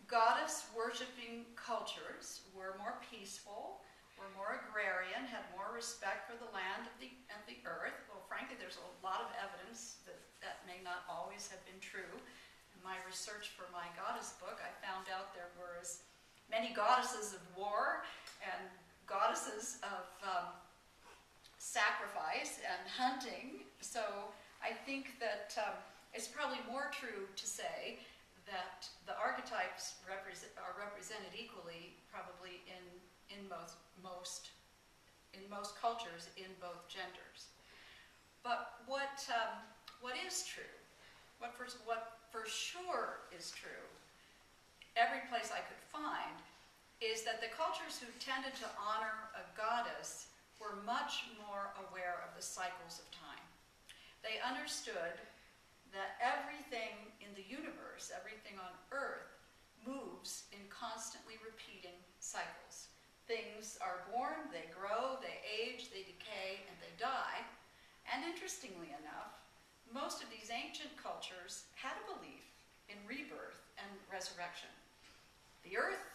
goddess-worshipping cultures were more peaceful, were more agrarian, had more respect for the land and the earth. Well, frankly, there's a lot of evidence that that may not always have been true. In my research for my goddess book, I found out there were as many goddesses of war and goddesses of sacrifice and hunting. So I think that it's probably more true to say that the archetypes are represented equally, probably in most cultures, in both genders. But what is true, what for sure is true, every place I could find, is that the cultures who tended to honor a goddess were much more aware of the cycles of time. They understood that everything in the universe, everything on Earth, moves in constantly repeating cycles. Things are born, they grow, they age, they decay, and they die. And interestingly enough, most of these ancient cultures had a belief in rebirth and resurrection. The Earth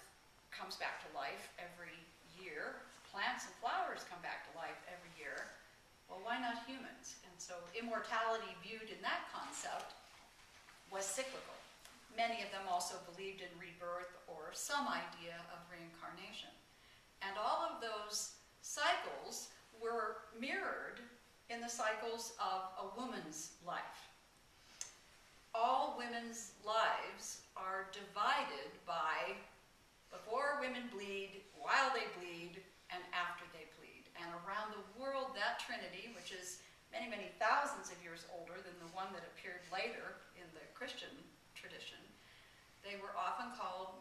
comes back to life every year. Plants and flowers come back to life every year. Well, why not humans? And so immortality viewed in that concept was cyclical. Many of them also believed in rebirth or some idea of reincarnation. And all of those cycles were mirrored in the cycles of a woman's life. All women's lives are divided by before women bleed, while they bleed, and after they bleed. And around the world, that trinity, which is many, many thousands of years older than the one that appeared later in the Christian tradition, they were often called